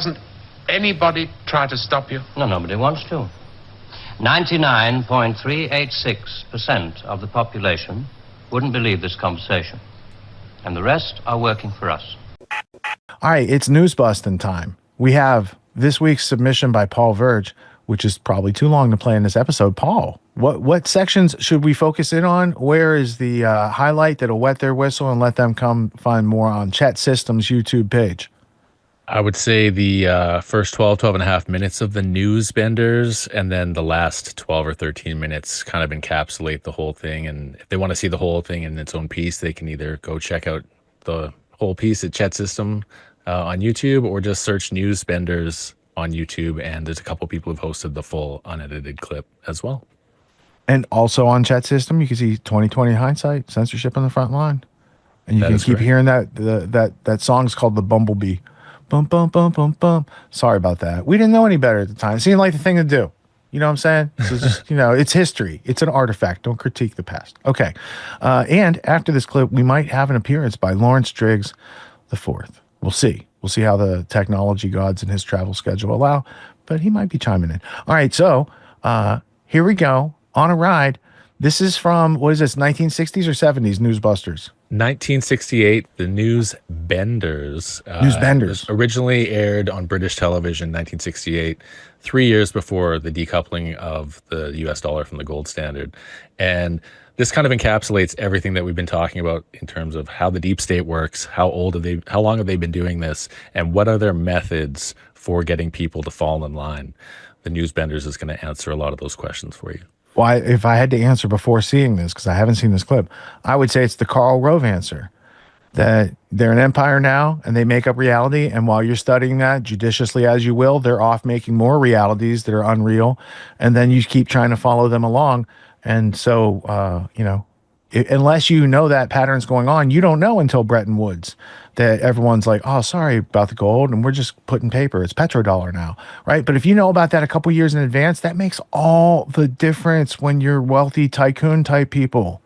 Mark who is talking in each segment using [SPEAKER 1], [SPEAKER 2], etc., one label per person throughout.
[SPEAKER 1] Doesn't anybody try to stop you?
[SPEAKER 2] No, nobody wants to. 99.386% of the population wouldn't believe this conversation. And the rest are working for us.
[SPEAKER 3] All right, it's news busting time. We have this week's submission by Paul Verge, which is probably too long to play in this episode. Paul, what sections should we focus in on? Where is the highlight that'll wet their whistle and let them come find more on Chat Systems YouTube page?
[SPEAKER 4] I would say the first 12 and a half minutes of the Newsbenders, and then the last 12 or 13 minutes kind of encapsulate the whole thing. And if they want to see the whole thing in its own piece, they can either go check out the whole piece at Chat System on YouTube, or just search Newsbenders on YouTube. And there's a couple people who've hosted the full unedited clip as well. And
[SPEAKER 3] also on Chat System, you can see 2020 hindsight, censorship on the front line. And you can keep hearing that song's called The Bumblebee. Bum, bum, bum, bum, bum. Sorry about that. We didn't know any better at the time. It seemed like the thing to do. You know what I'm saying? So just, it's history. It's an artifact. Don't critique the past. Okay. And after this clip, we might have an appearance by Lawrence Driggs IV. We'll see. We'll see how the technology gods and his travel schedule allow, but he might be chiming in. All right. So here we go on a ride. This is from, what is this, 1960s or 70s Newsbusters?
[SPEAKER 4] 1968, the Newsbenders.
[SPEAKER 3] Newsbenders.
[SPEAKER 4] Originally aired on British television in 1968, 3 years before the decoupling of the US dollar from the gold standard. And this kind of encapsulates everything that we've been talking about in terms of how the deep state works, how long have they been doing this, and what are their methods for getting people to fall in line. The Newsbenders is going to answer a lot of those questions for you.
[SPEAKER 3] Well, if I had to answer before seeing this, because I haven't seen this clip, I would say it's the Karl Rove answer, that they're an empire now and they make up reality. And while you're studying that judiciously as you will, they're off making more realities that are unreal. And then you keep trying to follow them along. And so, unless you know that pattern's going on, you don't know until Bretton Woods that everyone's like, oh, sorry about the gold, and we're just putting paper. It's petrodollar now, right? But if you know about that a couple years in advance, that makes all the difference when you're wealthy tycoon type people.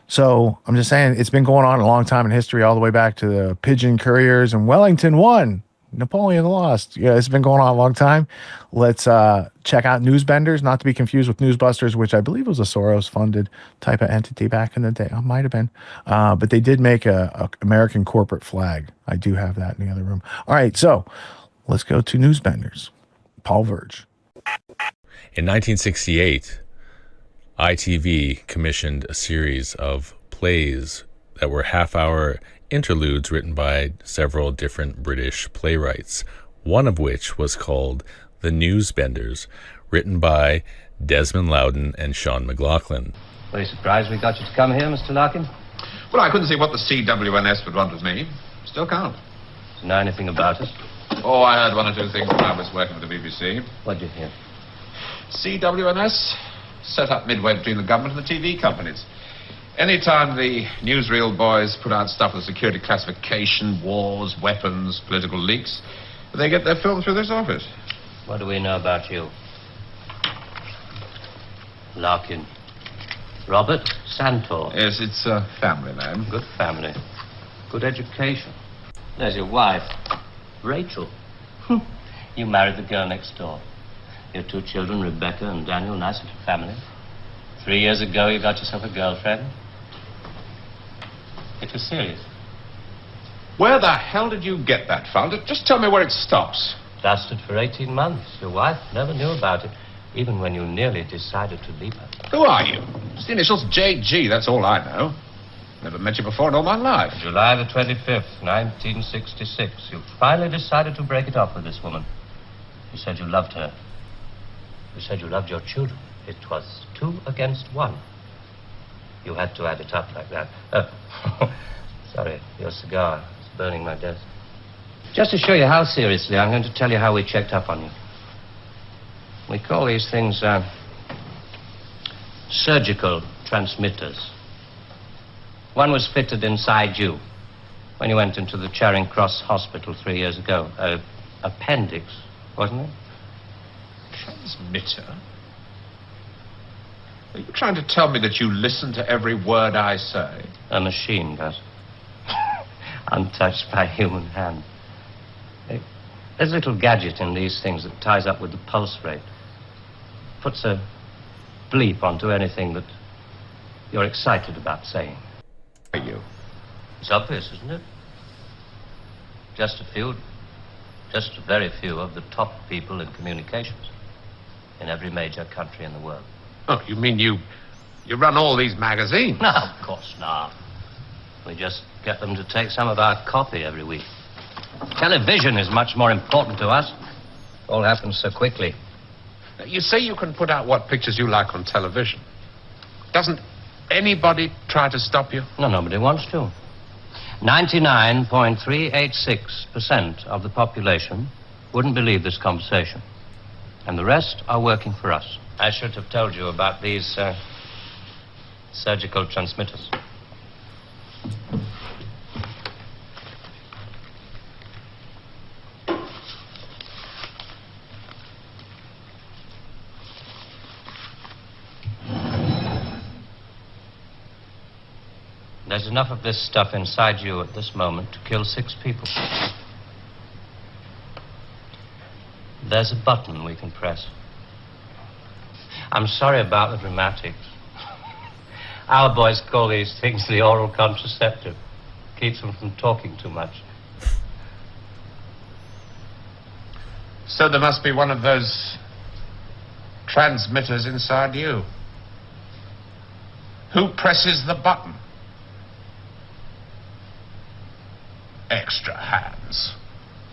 [SPEAKER 3] So I'm just saying, it's been going on a long time in history, all the way back to the pigeon couriers, and Wellington won, Napoleon lost. Yeah, it's been going on a long time. Let's check out Newsbenders, not to be confused with Newsbusters, which I believe was a Soros-funded type of entity back in the day. It might have been. But they did make a American corporate flag. I do have that in the other room. All right, so let's go to Newsbenders. Paul Verge.
[SPEAKER 4] In 1968, ITV commissioned a series of plays that were half-hour interludes written by several different British playwrights, one of which was called The Newsbenders, written by Desmond Loudon and Sean McLaughlin.
[SPEAKER 2] Very surprised we got you to come here, Mr. Larkin.
[SPEAKER 1] Well, I couldn't see what the CWNS would want with me. Still can't.
[SPEAKER 2] Know anything about us?
[SPEAKER 1] Oh, I heard one or two things when I was working for the BBC.
[SPEAKER 2] What'd you hear?
[SPEAKER 1] CWNS, set up midway between the government and the TV companies. Anytime the newsreel boys put out stuff with security classification, wars, weapons, political leaks, they get their film through this office.
[SPEAKER 2] What do we know about you? Larkin. Robert Santor.
[SPEAKER 1] Yes, it's a family name.
[SPEAKER 2] Good family. Good education. There's your wife, Rachel. You married the girl next door. Your two children, Rebecca and Daniel, nice little family. 3 years ago, you got yourself a girlfriend. It was serious.
[SPEAKER 1] Where the hell did you get that from? Just tell me where it stops.
[SPEAKER 2] Lasted for 18 months. Your wife never knew about it, even when you nearly decided to leave her.
[SPEAKER 1] Who are you? It's the initials JG, that's all I know. Never met you before in all my life.
[SPEAKER 2] July the 25th, 1966. You finally decided to break it off with this woman. You said you loved her. You said you loved your children. It was 2 against 1. You had to add it up like that. Sorry, your cigar is burning my desk. Just to show you how seriously, I'm going to tell you how we checked up on you. We call these things surgical transmitters. One was fitted inside you when you went into the Charing Cross Hospital 3 years ago. Appendix, wasn't it?
[SPEAKER 1] Transmitter? Are you trying to tell me that you listen to every word I say?
[SPEAKER 2] A machine does. Untouched by human hand. There's a little gadget in these things that ties up with the pulse rate. Puts a bleep onto anything that you're excited about saying.
[SPEAKER 1] Are you?
[SPEAKER 2] It's obvious, isn't it? Just a very few of the top people in communications in every major country in the world.
[SPEAKER 1] Oh, you mean you run all these magazines?
[SPEAKER 2] No, of course not. We just get them to take some of our copy every week. Television is much more important to us. It all happens so quickly.
[SPEAKER 1] You say you can put out what pictures you like on television. Doesn't anybody try to stop you?
[SPEAKER 2] No, nobody wants to. 99.386% of the population wouldn't believe this conversation. And the rest are working for us. I should have told you about these surgical transmitters. There's enough of this stuff inside you at this moment to kill 6 people. There's a button we can press. I'm sorry about the dramatics. Our boys call these things the oral contraceptive. Keeps them from talking too much.
[SPEAKER 1] So there must be one of those transmitters inside you. Who presses the button? Extra hands.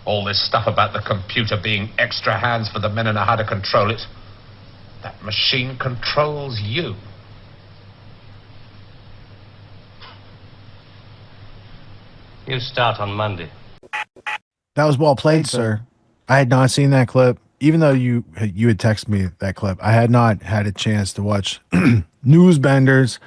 [SPEAKER 1] All this stuff about the computer being extra hands for the men who know how to control it. That machine controls you.
[SPEAKER 2] You start on Monday.
[SPEAKER 3] That was well played, sir. I had not seen that clip. Even though you had texted me that clip, I had not had a chance to watch Newsbenders.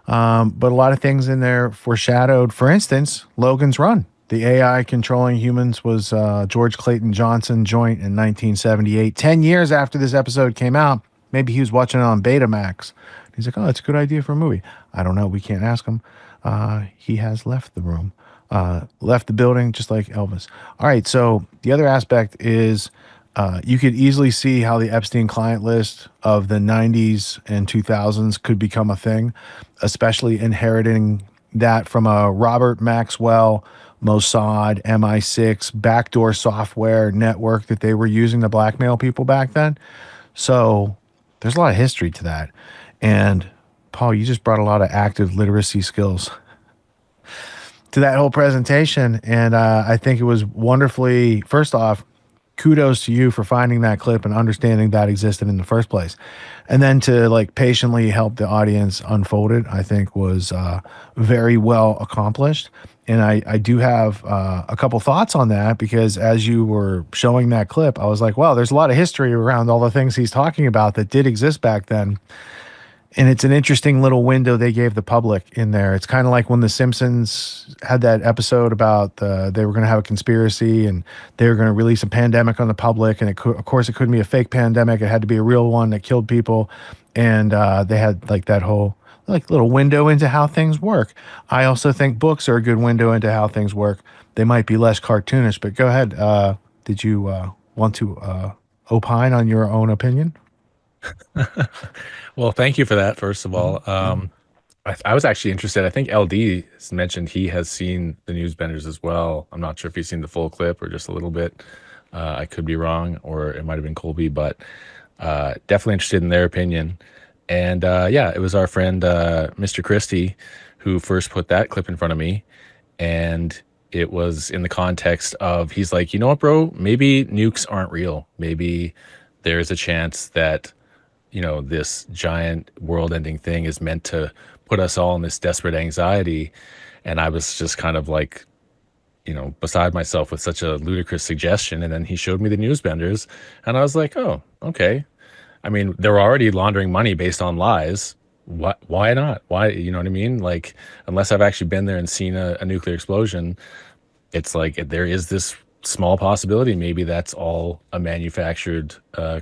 [SPEAKER 3] But a lot of things in there foreshadowed. For instance, Logan's Run. The AI controlling humans was George Clayton Johnson joint in 1978. 10 years after this episode came out, maybe he was watching it on Betamax. He's like, oh, that's a good idea for a movie. I don't know. We can't ask him. He has left the room, left the building, just like Elvis. All right, so the other aspect is you could easily see how the Epstein client list of the 90s and 2000s could become a thing, especially inheriting that from a Robert Maxwell, Mossad, MI6, backdoor software network that they were using to blackmail people back then. So there's a lot of history to that. And Paul, you just brought a lot of active literacy skills to that whole presentation. And I think it was wonderfully, first off, kudos to you for finding that clip and understanding that existed in the first place. And then to like patiently help the audience unfold it, I think was very well accomplished. And I do have a couple thoughts on that, because as you were showing that clip, I was like, wow, there's a lot of history around all the things he's talking about that did exist back then. And it's an interesting little window they gave the public in there. It's kind of like when The Simpsons had that episode about they were going to have a conspiracy and they were going to release a pandemic on the public. And of course, it couldn't be a fake pandemic. It had to be a real one that killed people. And they had like that whole like little window into how things work. I also think books are a good window into how things work. They might be less cartoonish, but go ahead. Did you want to opine on your own opinion?
[SPEAKER 4] Well, thank you for that, first of all. I was actually interested. I think LD has mentioned he has seen the Newsbenders as well. I'm not sure if he's seen the full clip or just a little bit. I could be wrong, or it might have been Colby, but definitely interested in their opinion. And yeah, it was our friend Mr. Christie who first put that clip in front of me. And it was in the context of, he's like, you know what, bro, maybe nukes aren't real. Maybe there's a chance that, you know, this giant world-ending thing is meant to put us all in this desperate anxiety. And I was just kind of like, you know, beside myself with such a ludicrous suggestion. And then he showed me the Newsbenders, and I was like, oh, okay. I mean, they're already laundering money based on lies. Why not? Why, you know what I mean? Like, unless I've actually been there and seen a nuclear explosion, it's like there is this small possibility maybe that's all a manufactured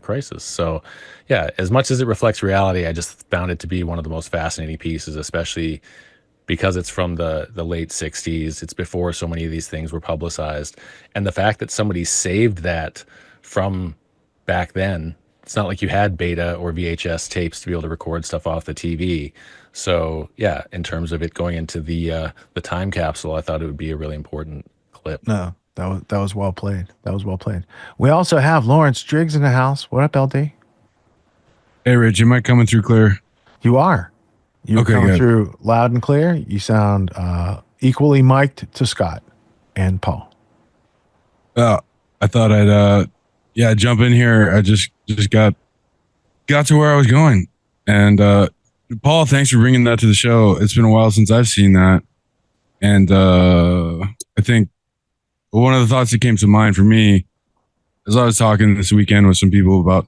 [SPEAKER 4] crisis. So yeah, as much as it reflects reality, I just found it to be one of the most fascinating pieces, especially because it's from the late 60s. It's before so many of these things were publicized. And the fact that somebody saved that from back then, it's not like you had beta or VHS tapes to be able to record stuff off the TV. So yeah, in terms of it going into the time capsule, I thought it would be a really important clip.
[SPEAKER 3] No, that was well played. That was well played. We also have Lawrence Driggs in the house. What up, LD?
[SPEAKER 5] Hey, Rich, am I coming through clear?
[SPEAKER 3] You are. You're
[SPEAKER 5] Okay,
[SPEAKER 3] coming
[SPEAKER 5] good.
[SPEAKER 3] through loud and clear. You sound equally mic'd to Scott and Paul.
[SPEAKER 5] I thought I'd jump in here. I just got to where I was going. And Paul, thanks for bringing that to the show. It's been a while since I've seen that. And I think one of the thoughts that came to mind for me as I was talking this weekend with some people about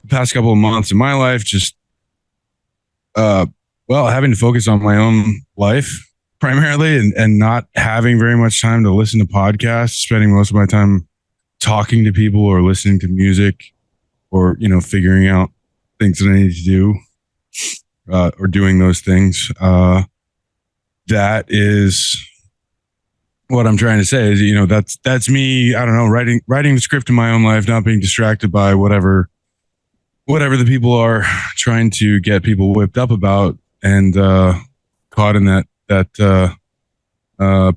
[SPEAKER 5] the past couple of months in my life, just having to focus on my own life primarily and not having very much time to listen to podcasts, spending most of my time talking to people or listening to music or, figuring out things that I need to do or doing those things. That is what I'm trying to say is, that's me, I don't know, writing the script in my own life, not being distracted by whatever the people are trying to get people whipped up about, and caught in that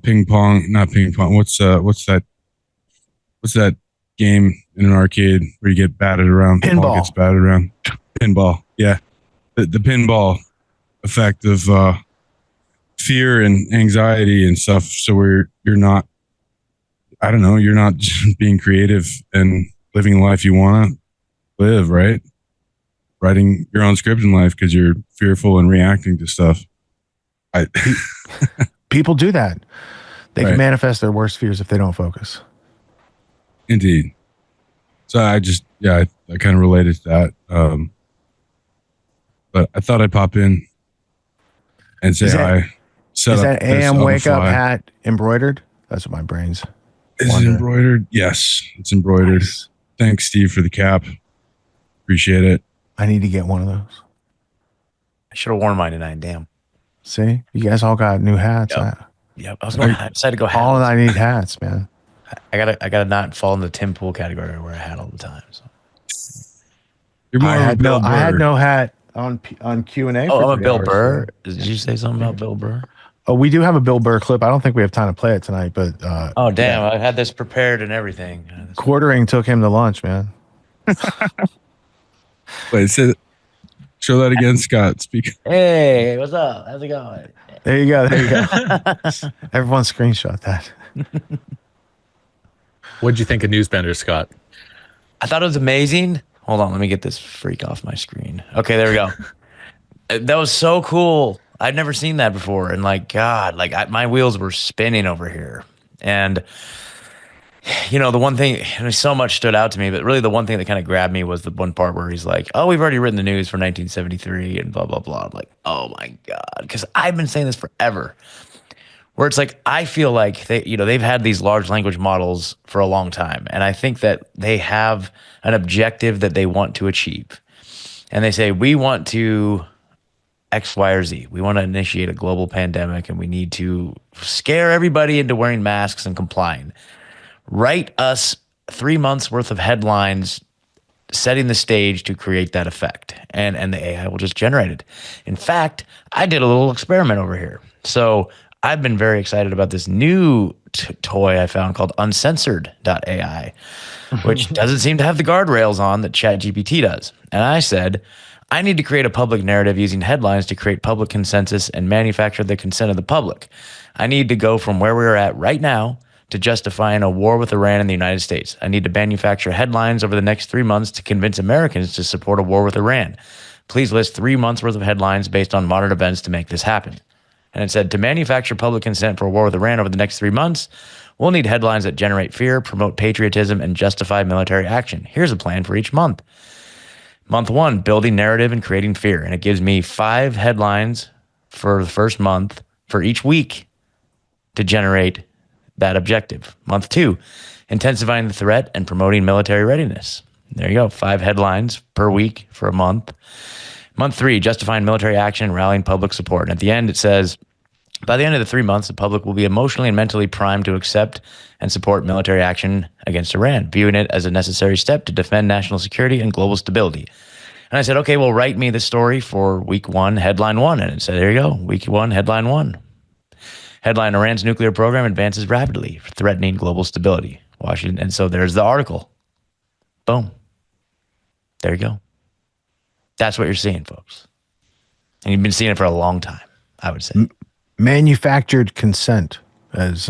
[SPEAKER 5] ping pong, not ping pong. What's that game in an arcade where you get batted around? The ball gets batted around. Pinball. Yeah. The pinball effect of fear and anxiety and stuff. So you're not just being creative and living the life you want to live, right? Writing your own script in life because you're fearful and reacting to stuff.
[SPEAKER 3] People do that. They
[SPEAKER 5] Right.
[SPEAKER 3] can manifest their worst fears if they don't focus.
[SPEAKER 5] Indeed. So I kind of related to that. But I thought I'd pop in and say hi.
[SPEAKER 3] Is that AM wake up hat embroidered? That's what my brain's
[SPEAKER 5] Is it
[SPEAKER 3] wondering.
[SPEAKER 5] embroidered? Yes, it's embroidered.
[SPEAKER 3] Nice.
[SPEAKER 5] Thanks, Steve, for the cap. Appreciate it.
[SPEAKER 3] I need to get one of those.
[SPEAKER 6] I should have worn mine tonight. Damn.
[SPEAKER 3] See, you guys all got new hats.
[SPEAKER 6] Yep. I decided to go hat.
[SPEAKER 3] Paul and I need hats, man.
[SPEAKER 6] I gotta not fall in the Tim Pool category where I wear a hat all the time. So.
[SPEAKER 5] You're more
[SPEAKER 3] I
[SPEAKER 5] of a
[SPEAKER 3] had
[SPEAKER 5] Bill Burr.
[SPEAKER 3] I had no hat on Q&A.
[SPEAKER 6] Oh,
[SPEAKER 3] for
[SPEAKER 6] I'm a
[SPEAKER 3] 3
[SPEAKER 6] Bill
[SPEAKER 3] hours.
[SPEAKER 6] Burr. Did you say something about Bill Burr?
[SPEAKER 3] Oh, we do have a Bill Burr clip. I don't think we have time to play it tonight, but
[SPEAKER 6] Oh, damn. I had this prepared and everything.
[SPEAKER 3] quartering took him to lunch, man.
[SPEAKER 5] Wait, show that again, Scott. Speak.
[SPEAKER 6] Hey, what's up? How's it going?
[SPEAKER 3] There you go. Everyone screenshot that.
[SPEAKER 4] What'd you think of Newsbenders, Scott?
[SPEAKER 6] I thought it was amazing. Hold on, let me get this freak off my screen. Okay, there we go. That was so cool. I'd never seen that before, and my wheels were spinning over here. And the one thing, and so much stood out to me, but really the one thing that kind of grabbed me was the one part where he's like, "Oh, we've already written the news for 1973 and blah blah blah." I'm like, "Oh my god," because I've been saying this forever. Where it's like, I feel like they've had these large language models for a long time. And I think that they have an objective that they want to achieve. And they say, we want to X, Y, or Z. We want to initiate a global pandemic and we need to scare everybody into wearing masks and complying. Write us 3 months worth of headlines setting the stage to create that effect. And the AI will just generate it. In fact, I did a little experiment over here. So I've been very excited about this new toy I found called uncensored.ai, which doesn't seem to have the guardrails on that ChatGPT does. And I said, I need to create a public narrative using headlines to create public consensus and manufacture the consent of the public. I need to go from where we're at right now to justifying a war with Iran in the United States. I need to manufacture headlines over the next 3 months to convince Americans to support a war with Iran. Please list 3 months worth of headlines based on modern events to make this happen. And it said, to manufacture public consent for a war with Iran over the next 3 months, we'll need headlines that generate fear, promote patriotism, and justify military action. Here's a plan for each month. Month 1, building narrative and creating fear. And it gives me 5 headlines for the first month for each week to generate that objective. Month 2, intensifying the threat and promoting military readiness. There you go, 5 headlines per week for a month. Month 3, justifying military action and rallying public support. And at the end, it says, By the end of the 3 months, the public will be emotionally and mentally primed to accept and support military action against Iran, viewing it as a necessary step to defend national security and global stability. And I said, okay, well, write me the story for week 1, headline 1. And it said, there you go, week 1, headline 1. Headline, Iran's nuclear program advances rapidly, threatening global stability. Washington. And so there's the article. Boom. There you go. That's what you're seeing, folks. And you've been seeing it for a long time, I would say.
[SPEAKER 3] Manufactured consent, as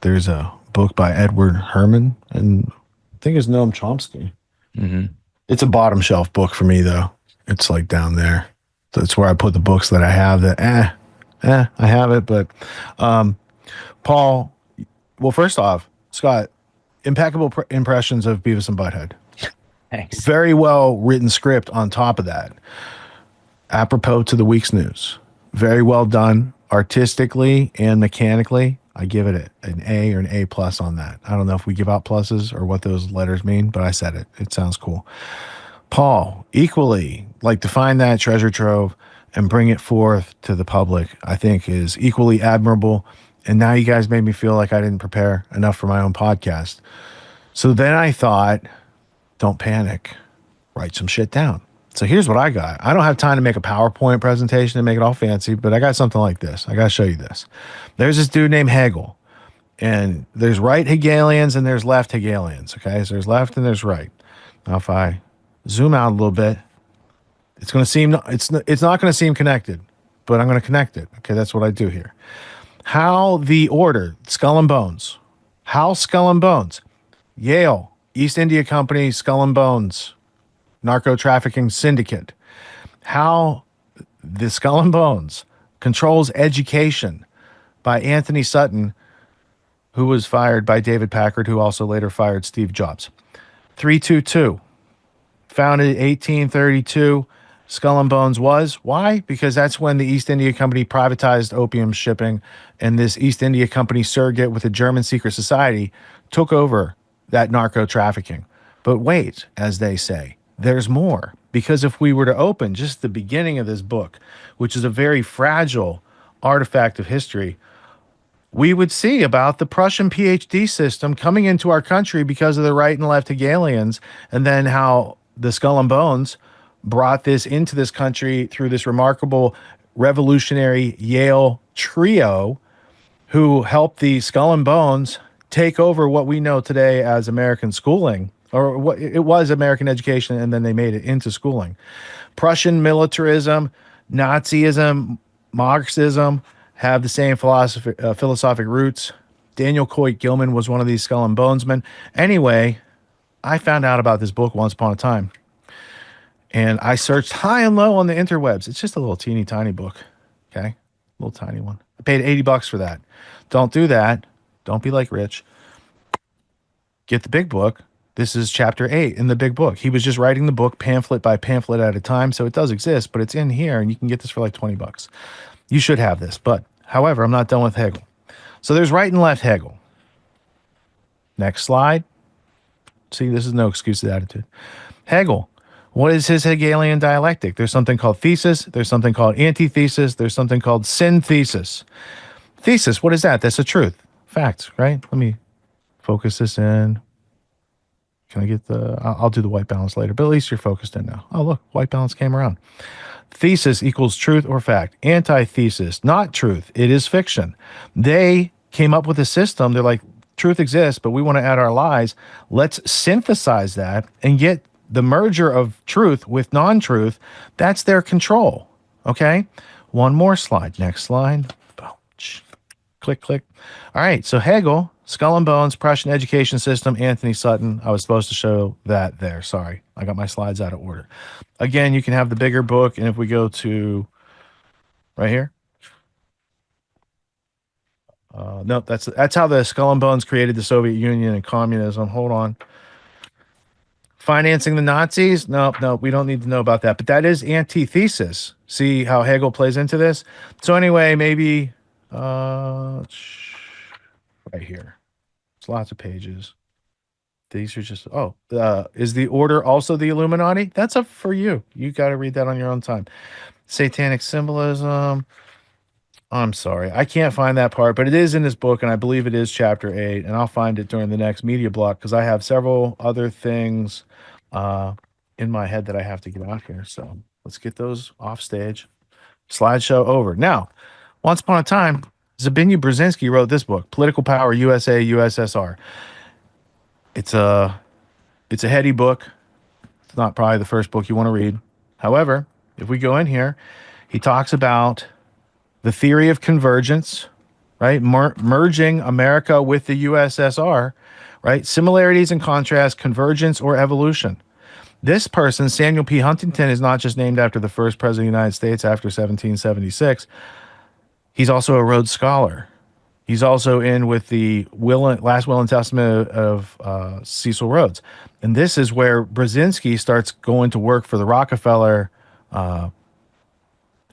[SPEAKER 3] there's a book by Edward Herman, and I think it's Noam Chomsky.
[SPEAKER 6] Mm-hmm.
[SPEAKER 3] It's a bottom shelf book for me, though. It's like down there. That's where I put the books that I have that, I have it. But Paul, well, first off, Scott, impeccable impressions of Beavis and Butthead.
[SPEAKER 6] Thanks.
[SPEAKER 3] Very well written script on top of that. Apropos to the week's news. Very well done artistically and mechanically. I give it an A or an A plus on that. I don't know if we give out pluses or what those letters mean, but I said it. It sounds cool. Paul, equally, like to find that treasure trove and bring it forth to the public, I think is equally admirable. And now you guys made me feel like I didn't prepare enough for my own podcast. So then I thought, don't panic, write some shit down. So here's what I got. I don't have time to make a PowerPoint presentation and make it all fancy, but I got something like this. I got to show you this. There's this dude named Hegel, and there's right Hegelians and there's left Hegelians. Okay, so there's left and there's right. Now, if I zoom out a little bit, it's going to seem it's not going to seem connected, but I'm going to connect it. Okay, that's what I do here. How the order Skull and Bones, how Skull and Bones, Yale, East India Company, Skull and Bones, narco trafficking syndicate, how the Skull and Bones controls education by Anthony Sutton, who was fired by David Packard, who also later fired Steve Jobs. 322, founded 1832. Skull and Bones was. Why? Because that's when the East India Company privatized opium shipping, and this East India Company surrogate with the German secret society took over that narco trafficking. But wait, as they say, there's more. Because if we were to open just the beginning of this book, which is a very fragile artifact of history, we would see about the Prussian PhD system coming into our country because of the right and left Hegelians, and then how the Skull and Bones brought this into this country through this remarkable revolutionary Yale trio who helped the Skull and Bones take over what we know today as American schooling, or what it was American education, and then they made it into schooling. Prussian militarism, Nazism, Marxism have the same philosophic roots. Daniel Coit Gilman was one of these Skull and Bonesmen. Anyway, I found out about this book once upon a time, and I searched high and low on the interwebs. It's just a little teeny tiny book, okay? Little tiny one. I paid $80 for that. Don't do that. Don't be like Rich. Get the big book. This is chapter 8 in the big book. He was just writing the book pamphlet by pamphlet at a time, so it does exist, but it's in here, and you can get this for like $20. You should have this, but however, I'm not done with Hegel. So there's right and left Hegel. Next slide. See, this is no excuse of attitude. Hegel. What is his Hegelian dialectic? There's something called thesis. There's something called antithesis. There's something called synthesis. Thesis, what is that? That's the truth. Facts, right? Let me focus this in. Can I get the... I'll do the white balance later, but at least you're focused in now. Oh, look, white balance came around. Thesis equals truth or fact. Antithesis, not truth. It is fiction. They came up with a system. They're like, truth exists, but we want to add our lies. Let's synthesize that and get the merger of truth with non-truth. That's their control. Okay? One more slide. Next slide. Click, click. All right. So Hegel, Skull and Bones, Prussian education system, Anthony Sutton. I was supposed to show that there. Sorry. I got my slides out of order. Again, you can have the bigger book. And if we go to right here. No, that's how the Skull and Bones created the Soviet Union and communism. Hold on. Financing the Nazis? No, we don't need to know about that. But that is antithesis. See how Hegel plays into this? So anyway, maybe right here. It's lots of pages. These are just, is the order also the Illuminati? That's up for you. You got to read that on your own time. Satanic symbolism. I'm sorry. I can't find that part, but it is in this book, and I believe it is chapter 8, and I'll find it during the next media block because I have several other things uh, in my head that I have to get out here. So let's get those off stage. Slideshow over. Now, once upon a time, Zbigniew Brzezinski wrote this book, Political Power, USA, USSR. It's a heady book. It's not probably the first book you want to read. However, if we go in here, he talks about the theory of convergence, right? Merging America with the USSR, right? Similarities and contrasts, convergence or evolution. This person, Samuel P. Huntington, is not just named after the first president of the United States after 1776. He's also a Rhodes Scholar. He's also in with the last will and testament of Cecil Rhodes. And this is where Brzezinski starts going to work for the Rockefeller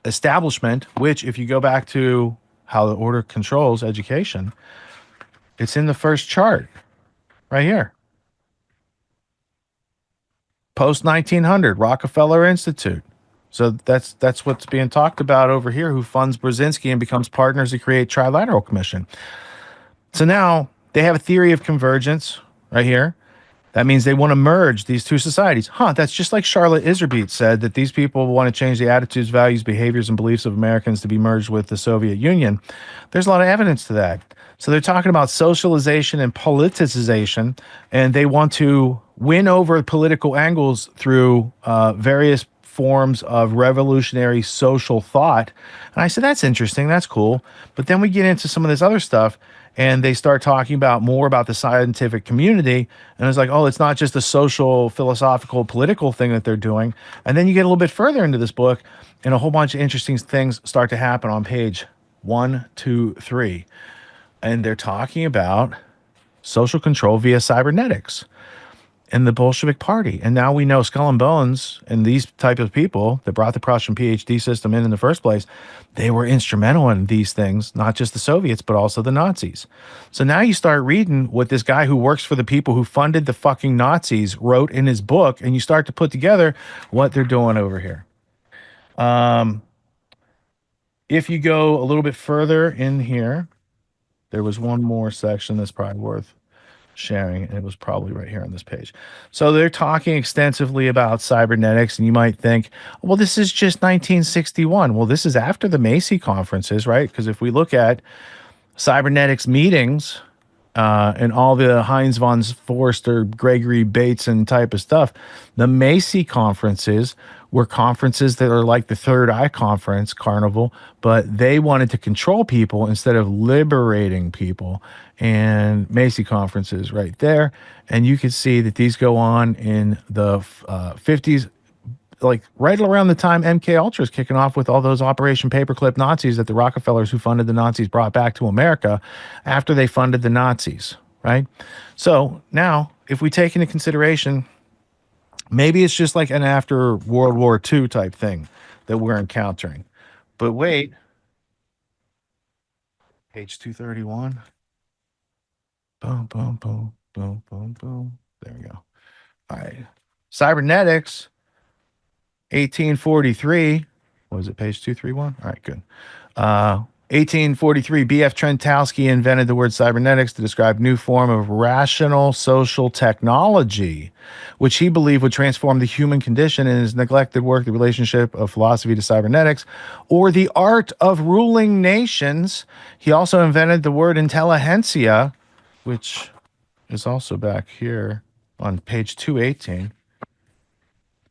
[SPEAKER 3] establishment, which, if you go back to how the order controls education, it's in the first chart right here. Post 1900, Rockefeller Institute. So that's what's being talked about over here, who funds Brzezinski and becomes partners to create Trilateral Commission. So now they have a theory of convergence right here. That means they want to merge these two societies. That's just like Charlotte Iserbyt said, that these people want to change the attitudes, values, behaviors, and beliefs of Americans to be merged with the Soviet Union. There's a lot of evidence to that. So they're talking about socialization and politicization, and they want to win over political angles through various forms of revolutionary social thought. And I said, that's interesting. That's cool. But then we get into some of this other stuff, and they start talking about more about the scientific community. And it's like, oh, it's not just a social, philosophical, political thing that they're doing. And then you get a little bit further into this book, and a whole bunch of interesting things start to happen on page 1, 2, 3. And they're talking about social control via cybernetics and the Bolshevik Party. And now we know Skull and Bones and these type of people that brought the Prussian PhD system in the first place, they were instrumental in these things, not just the Soviets, but also the Nazis. So now you start reading what this guy who works for the people who funded the fucking Nazis wrote in his book, and you start to put together what they're doing over here. If you go a little bit further in here, there was one more section that's probably worth sharing, and it was probably right here on this page. So they're talking extensively about cybernetics, and you might think, well, this is just 1961. Well, this is after the Macy conferences, right? Because if we look at cybernetics meetings and all the Heinz von Forster, Gregory Bateson type of stuff, the Macy conferences were conferences that are like the Third Eye Conference, Carnival, but they wanted to control people instead of liberating people. And Macy conferences right there. And you can see that these go on in the 50s, like right around the time MK Ultra is kicking off with all those Operation Paperclip Nazis that the Rockefellers who funded the Nazis brought back to America after they funded the Nazis, right? So now, if we take into consideration, maybe it's just like an after World War II type thing that we're encountering. But wait, page 231. Boom, boom, boom, boom, boom, boom. There we go. All right. Cybernetics, 1843. What was it, page 231? All right, good. 1843, B.F. Trentowski invented the word cybernetics to describe a new form of rational social technology, which he believed would transform the human condition. In his neglected work, The Relationship of Philosophy to Cybernetics, or The Art of Ruling Nations, he also invented the word intelligentsia, which is also back here on page 218.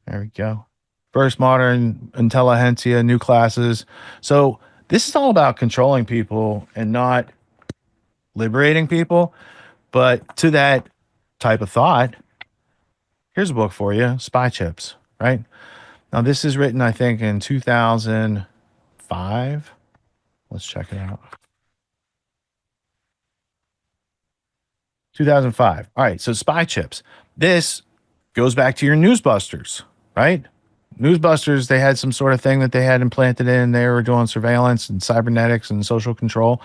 [SPEAKER 3] There we go. First modern intelligentsia, new classes. So this is all about controlling people and not liberating people. But to that type of thought, here's a book for you, Spy Chips, right? Now, this is written, I think, in 2005. Let's check it out. 2005. All right, so Spy Chips. This goes back to your Newsbusters, right? Newsbusters, they had some sort of thing that they had implanted in. They were doing surveillance and cybernetics and social control.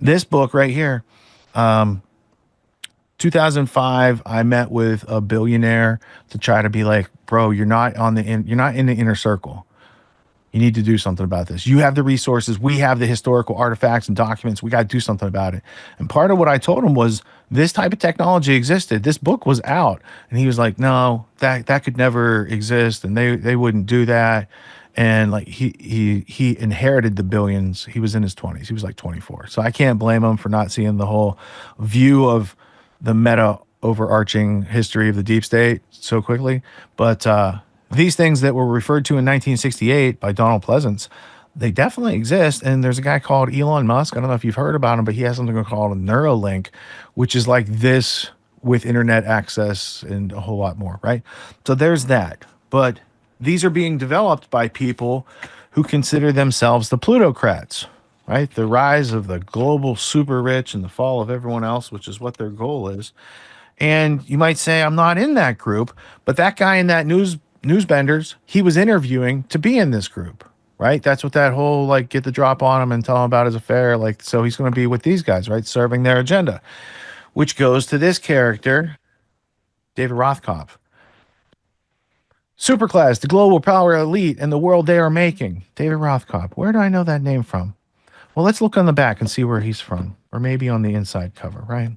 [SPEAKER 3] This book right here, 2005, I met with a billionaire to try to be like, bro, you're not in the inner circle. You need to do something about this. You have the resources. We have the historical artifacts and documents. We got to do something about it. And part of what I told him was this type of technology existed. This book was out. And he was like, no, that could never exist. And they wouldn't do that. And like he inherited the billions. He was in his 20s. He was like 24. So I can't blame him for not seeing the whole view of the meta overarching history of the deep state so quickly. But these things that were referred to in 1968 by Donald Pleasance, they definitely exist. And there's a guy called Elon Musk. I don't know if you've heard about him, but he has something called a Neuralink, which is like this with internet access and a whole lot more, right? So there's that. But these are being developed by people who consider themselves the plutocrats, right? The rise of the global super rich and the fall of everyone else, which is what their goal is. And you might say, I'm not in that group, but that guy in that Newsbenders, he was interviewing to be in this group, right? That's what that whole like get the drop on him and tell him about his affair. Like, so he's going to be with these guys, right? Serving their agenda, which goes to this character, David Rothkopf. Superclass, the global power elite and the world they are making. David Rothkopf. Where do I know that name from? Well, let's look on the back and see where he's from, or maybe on the inside cover, right?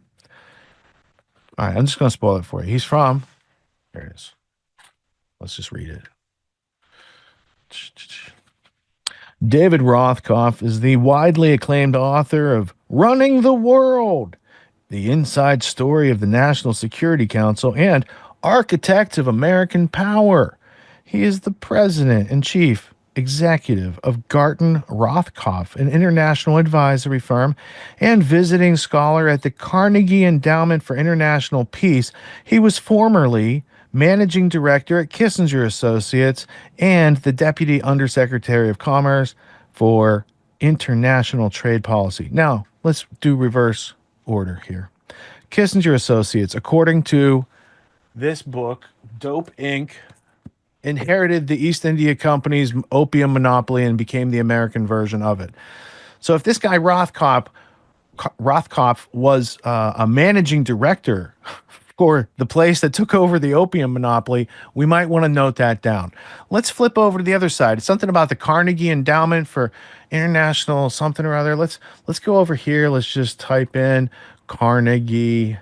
[SPEAKER 3] All right, I'm just going to spoil it for you. He's from, there it is. Let's just read it. David Rothkopf is the widely acclaimed author of Running the World, the inside story of the National Security Council, and architect of American power. He is the president and chief executive of Garton Rothkopf, an international advisory firm, and visiting scholar at the Carnegie Endowment for International Peace. He was formerly managing director at Kissinger Associates and the deputy undersecretary of commerce for international trade policy. Now, let's do reverse order here. Kissinger Associates, according to this book, Dope Inc., inherited the East India Company's opium monopoly and became the American version of it. So if this guy Rothkopf was a managing director for the place that took over the opium monopoly, we might want to note that down. Let's flip over to the other side. It's something about the Carnegie Endowment for International something or other. Let's go over here. Let's just type in Carnegie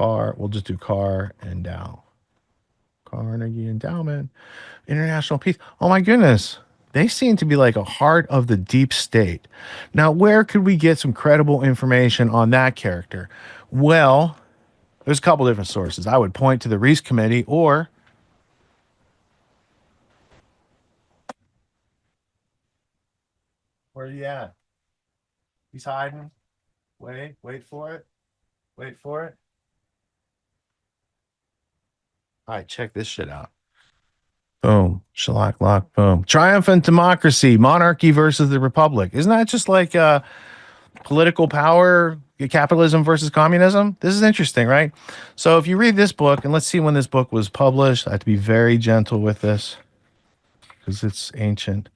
[SPEAKER 3] we'll just do car endow. Carnegie Endowment, International Peace. Oh my goodness. They seem to be like a heart of the deep state. Now, where could we get some credible information on that character? Well, there's a couple different sources. I would point to the Reese Committee or where are you at? He's hiding. Wait for it. Wait for it. All right, check this shit out. Boom. Shellac lock. Boom. Triumphant democracy. Monarchy versus the republic. Isn't that just like political power, capitalism versus communism? This is interesting, right? So if you read this book, and let's see when this book was published. I have to be very gentle with this because it's ancient.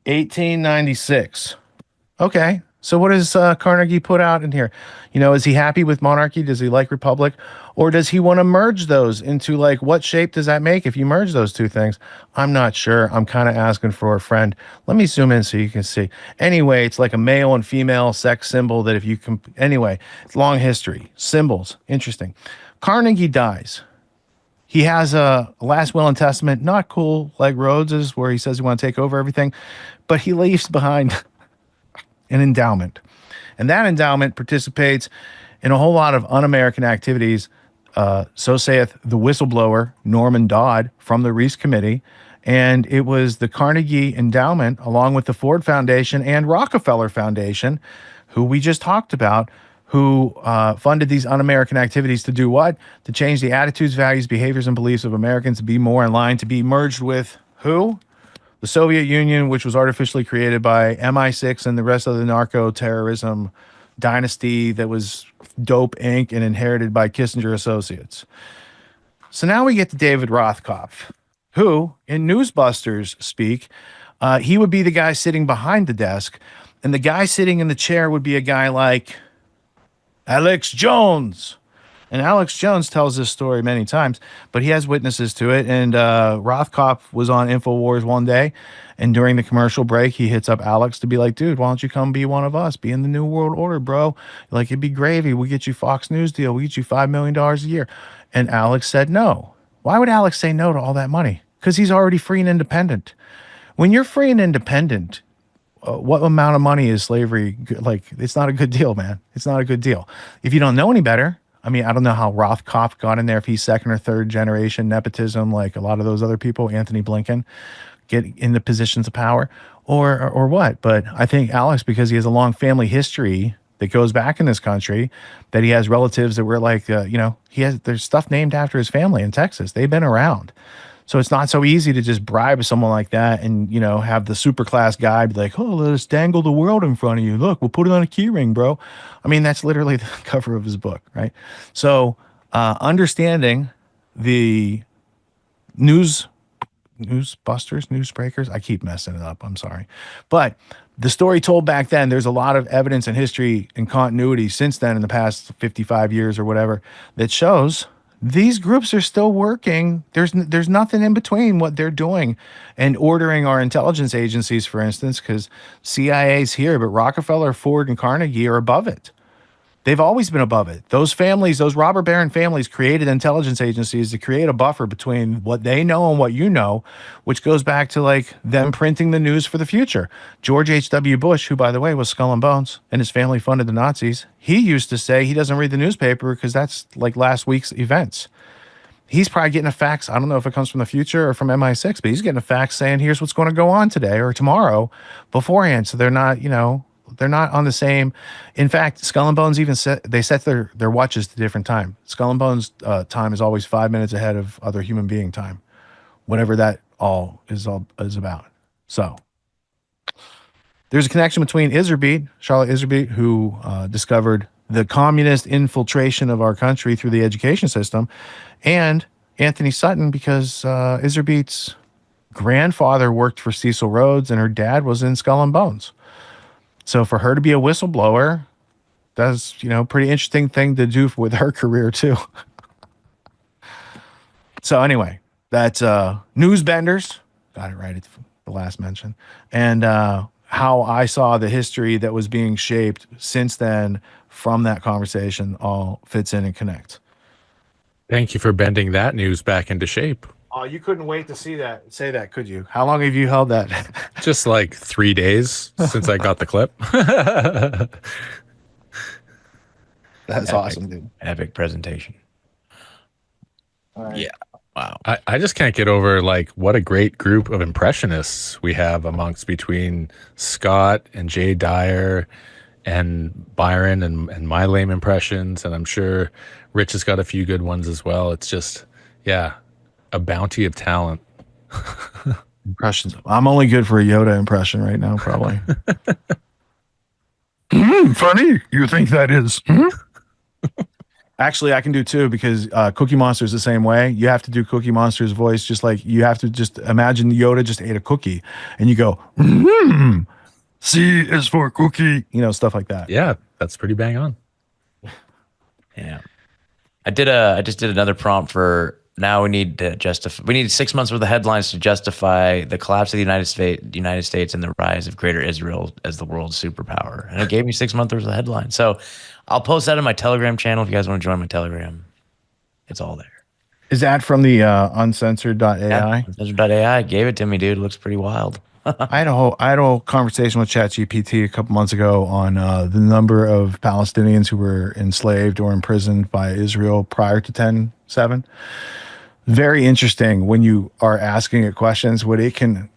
[SPEAKER 3] 1896. Okay. So what does Carnegie put out in here? You know, is he happy with monarchy? Does he like republic? Or does he want to merge those into like, what shape does that make if you merge those two things? I'm not sure. I'm kind of asking for a friend. Let me zoom in so you can see. Anyway, it's like a male and female sex symbol that if you can, anyway, it's long history. Symbols. Interesting. Carnegie dies. He has a last will and testament, not cool like Rhodes's, where he says he want to take over everything, but he leaves behind an endowment. And that endowment participates in a whole lot of un-American activities. So saith the whistleblower, Norman Dodd, from the Reese Committee. And it was the Carnegie Endowment, along with the Ford Foundation and Rockefeller Foundation, who we just talked about, who funded these un-American activities to do what? To change the attitudes, values, behaviors, and beliefs of Americans to be more in line, to be merged with who? The Soviet Union, which was artificially created by MI6 and the rest of the narco-terrorism dynasty that was Dope Inc. and inherited by Kissinger Associates. So now we get to David Rothkopf, who, in Newsbusters speak, he would be the guy sitting behind the desk, and the guy sitting in the chair would be a guy like Alex Jones, And Alex Jones tells this story many times, but he has witnesses to it. And Rothkopf was on InfoWars one day, and during the commercial break, he hits up Alex to be like, dude, why don't you come be one of us? Be in the New World Order, bro. Like, it'd be gravy. We get you Fox News deal. We get you $5 million a year. And Alex said no. Why would Alex say no to all that money? Because he's already free and independent. When you're free and independent, what amount of money is slavery? Like, it's not a good deal, man. It's not a good deal. If you don't know any better, I mean, I don't know how Rothkopf got in there, if he's second or third generation nepotism, like a lot of those other people, Anthony Blinken, get into positions of power or what. But I think Alex, because he has a long family history that goes back in this country, that he has relatives that were like, there's stuff named after his family in Texas. They've been around. So it's not so easy to just bribe someone like that and, have the super class guy be like, oh, let us dangle the world in front of you. Look, we'll put it on a key ring, bro. I mean, that's literally the cover of his book, right? So understanding the newsbreakers. I keep messing it up. I'm sorry. But the story told back then, there's a lot of evidence and history and continuity since then in the past 55 years or whatever that shows these groups are still working. There's nothing in between what they're doing and ordering our intelligence agencies, for instance, because CIA's here, but Rockefeller, Ford, and Carnegie are above it. They've always been above it. Those families, those robber baron families, created intelligence agencies to create a buffer between what they know and what you know, which goes back to like them printing the news for the future. George H.W. Bush, who, by the way, was Skull and Bones, and his family funded the Nazis, he used to say he doesn't read the newspaper because that's like last week's events. He's probably getting a fax. I don't know if it comes from the future or from MI6, but he's getting a fax saying, here's what's going to go on today or tomorrow beforehand. So they're not, they're not on the same. In fact, Skull and Bones even set their watches to different time. Skull and Bones time is always 5 minutes ahead of other human being time, whatever that all is about. So there's a connection between Charlotte Iserbyt, who discovered the communist infiltration of our country through the education system, and Anthony Sutton, because Iserbyt's grandfather worked for Cecil Rhodes and her dad was in Skull and Bones. So for her to be a whistleblower, that's, pretty interesting thing to do with her career too. So anyway, that's Newsbenders. Got it right at the last mention. And how I saw the history that was being shaped since then from that conversation all fits in and connects.
[SPEAKER 4] Thank you for bending that news back into shape.
[SPEAKER 3] Oh, you couldn't wait to say that, could you? How long have you held that?
[SPEAKER 4] Just like 3 days since I got the clip.
[SPEAKER 3] That's awesome, dude.
[SPEAKER 6] Epic presentation.
[SPEAKER 3] All right.
[SPEAKER 6] Yeah. Wow.
[SPEAKER 4] I just can't get over like what a great group of impressionists we have between Scott and Jay Dyer and Byron and my lame impressions. And I'm sure Rich has got a few good ones as well. It's just, yeah, a bounty of talent.
[SPEAKER 3] Impressions. I'm only good for a Yoda impression right now, probably. Funny. You think that is? Actually, I can do two because Cookie Monster's the same way. You have to do Cookie Monster's voice, just like you have to just imagine Yoda just ate a cookie and you go, C is for cookie, stuff like that.
[SPEAKER 4] Yeah, that's pretty bang on.
[SPEAKER 6] Yeah. I just did another prompt for now we need to justify. We need 6 months worth of headlines to justify the collapse of the United States and the rise of Greater Israel as the world's superpower. And it gave me 6 months worth of headlines. So I'll post that on my Telegram channel if you guys want to join my Telegram. It's all there.
[SPEAKER 3] Is that from the uncensored.ai?
[SPEAKER 6] Yeah, uncensored.ai gave it to me, dude. It looks pretty wild.
[SPEAKER 3] I had a whole conversation with ChatGPT a couple months ago on the number of Palestinians who were enslaved or imprisoned by Israel prior to 10/7. Very interesting when you are asking it questions, what it can,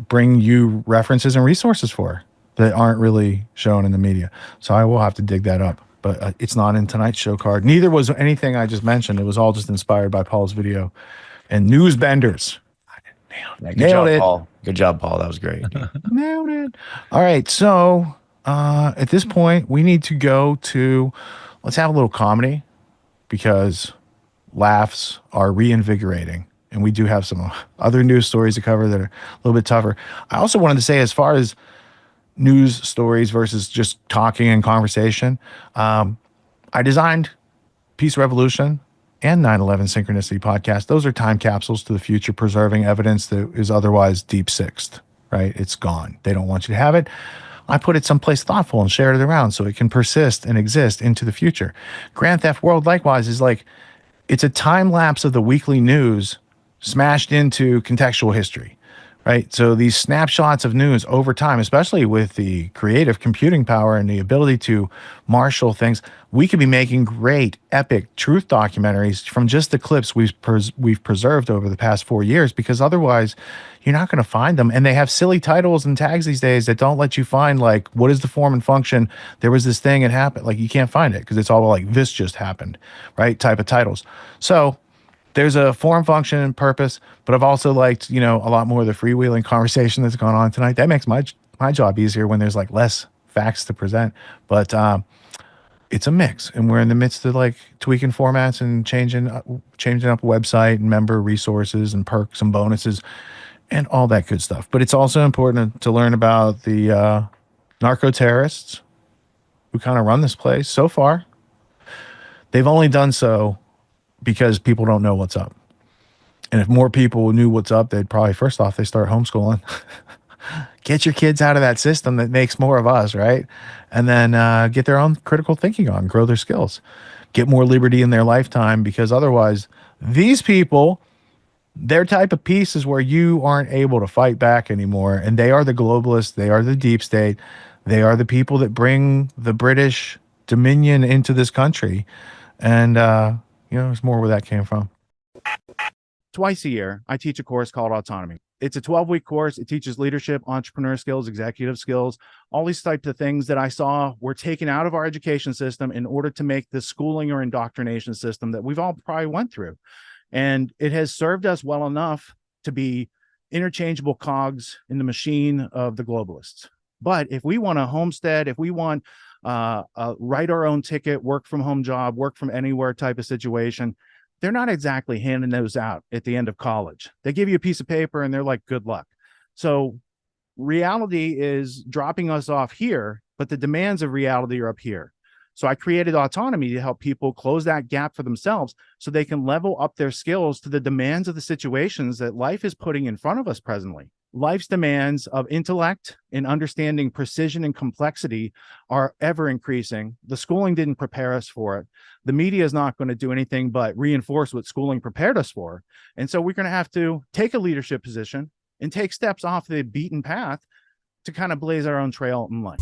[SPEAKER 3] bring you references and resources for that aren't really shown in the media. So I will have to dig that up, but it's not in tonight's show card. Neither was anything I just mentioned. It was all just inspired by Paul's video and Newsbenders. Nailed it.
[SPEAKER 6] Paul. Good job, Paul. That was great.
[SPEAKER 3] Nailed it. All right. So at this point, we need to go to, let's have a little comedy because laughs are reinvigorating. And we do have some other news stories to cover that are a little bit tougher. I also wanted to say, as far as news stories versus just talking and conversation, I designed Peace Revolution and 9/11 Synchronicity podcast, those are time capsules to the future, preserving evidence that is otherwise deep sixed, right? It's gone. They don't want you to have it. I put it someplace thoughtful and shared it around so it can persist and exist into the future. Grand Theft World, likewise, is like, it's a time lapse of the weekly news smashed into contextual history, right? So these snapshots of news over time, especially with the creative computing power and the ability to marshal things, we could be making great, epic truth documentaries from just the clips we've preserved over the past 4 years, because otherwise you're not going to find them. And they have silly titles and tags these days that don't let you find, like, what is the form and function? There was this thing, it happened. Like, you can't find it because it's all like, this just happened, right? Type of titles. So there's a form, function, and purpose, but I've also liked, a lot more of the freewheeling conversation that's gone on tonight. That makes my job easier when there's like less facts to present. But it's a mix, and we're in the midst of like tweaking formats and changing up a website and member resources and perks and bonuses and all that good stuff. But it's also important to learn about the narco terrorists who kind of run this place. So far, they've only done so because people don't know what's up. And if more people knew what's up, they'd probably, first off, they start homeschooling. Get your kids out of that system that makes more of us, right? And then get their own critical thinking on, grow their skills, get more liberty in their lifetime, because otherwise these people, their type of peace is where you aren't able to fight back anymore. And they are the globalists. They are the deep state. They are the people that bring the British dominion into this country. And, there's more where that came from. Twice a year, I teach a course called Autonomy. It's a 12-week course. It teaches leadership, entrepreneur skills, executive skills, all these types of things that I saw were taken out of our education system in order to make the schooling or indoctrination system that we've all probably went through. And it has served us well enough to be interchangeable cogs in the machine of the globalists. But if we want a homestead, if we want write our own ticket, work from home job, work from anywhere type of situation, they're not exactly handing those out at the end of college. They give you a piece of paper and they're like, good luck. So reality is dropping us off here, but the demands of reality are up here. So I created Autonomy to help people close that gap for themselves so they can level up their skills to the demands of the situations that life is putting in front of us presently. Life's demands of intellect and understanding precision and complexity are ever increasing. The schooling didn't prepare us for it. The media is not going to do anything but reinforce what schooling prepared us for. And so we're going to have to take a leadership position and take steps off the beaten path to kind of blaze our own trail in life.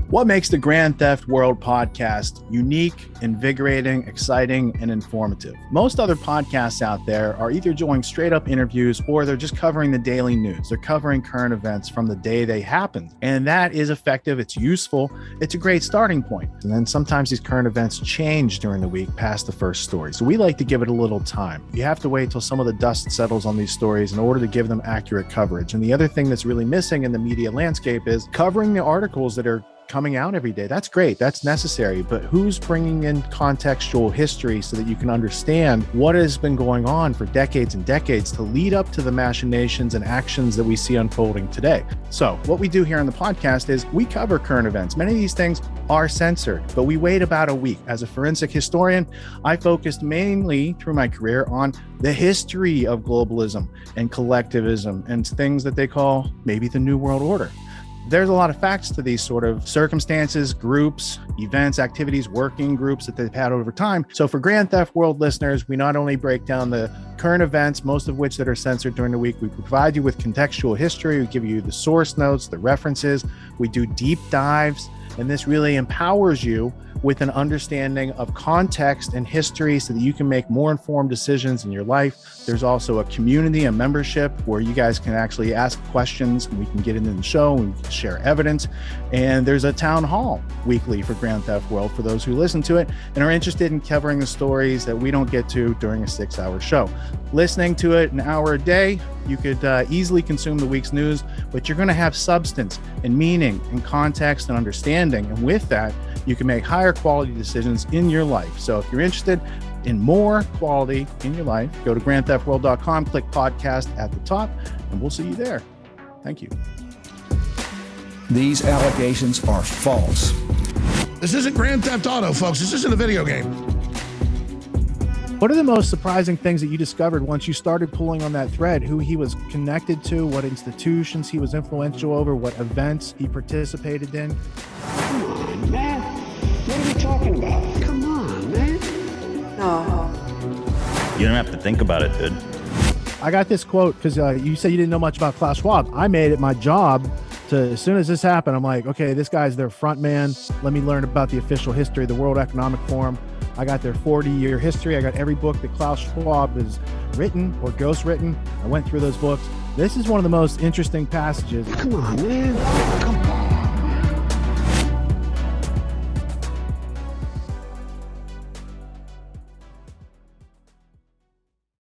[SPEAKER 3] What makes the Grand Theft World podcast unique, invigorating, exciting, and informative? Most other podcasts out there are either doing straight up interviews or they're just covering the daily news. They're covering current events from the day they happened. And that is effective. It's useful. It's a great starting point. And then sometimes these current events change during the week past the first story. So we like to give it a little time. You have to wait till some of the dust settles on these stories in order to give them accurate coverage. And the other thing that's really missing in the media landscape is covering the articles that are coming out every day. That's great. That's necessary. But who's bringing in contextual history so that you can understand what has been going on for decades and decades to lead up to the machinations and actions that we see unfolding today? So what we do here on the podcast is we cover current events. Many of these things are censored, but we wait about a week. As a forensic historian, I focused mainly through my career on the history of globalism and collectivism and things that they call maybe the New World Order. There's a lot of facts to these sort of circumstances, groups, events, activities, working groups that they've had over time. So for Grand Theft World listeners, we not only break down the current events, most of which that are censored during the week, we provide you with contextual history, we give you the source notes, the references, we do deep dives, and this really empowers you with an understanding of context and history so that you can make more informed decisions in your life. There's also a community, a membership where you guys can actually ask questions and we can get into the show and we can share evidence. And there's a town hall weekly for Grand Theft World for those who listen to it and are interested in covering the stories that we don't get to during a 6-hour show. Listening to it an hour a day, you could easily consume the week's news, but you're going to have substance and meaning and context and understanding. And with that, you can make higher quality decisions in your life. So if you're interested in more quality in your life, go to grandtheftworld.com, click podcast at the top, and we'll see you there.
[SPEAKER 7] Thank you.
[SPEAKER 8] These allegations are false.
[SPEAKER 9] This isn't Grand Theft Auto, folks. This isn't a video game.
[SPEAKER 7] What are the most surprising things that you discovered once you started pulling on that thread? Who he was connected to, what institutions he was influential over, what events he participated in?
[SPEAKER 10] Come on, man. What are we talking about? Come on, man. No.
[SPEAKER 11] You don't have to think about it, dude.
[SPEAKER 7] I got this quote because you said you didn't know much about Klaus Schwab. I made it my job to, as soon as this happened, I'm like, okay, this guy's their front man. Let me learn about the official history of the World Economic Forum. I got their 40-year history. I got every book that Klaus Schwab has written or ghostwritten. I went through those books. This is one of the most interesting passages.
[SPEAKER 10] Come on, man. Come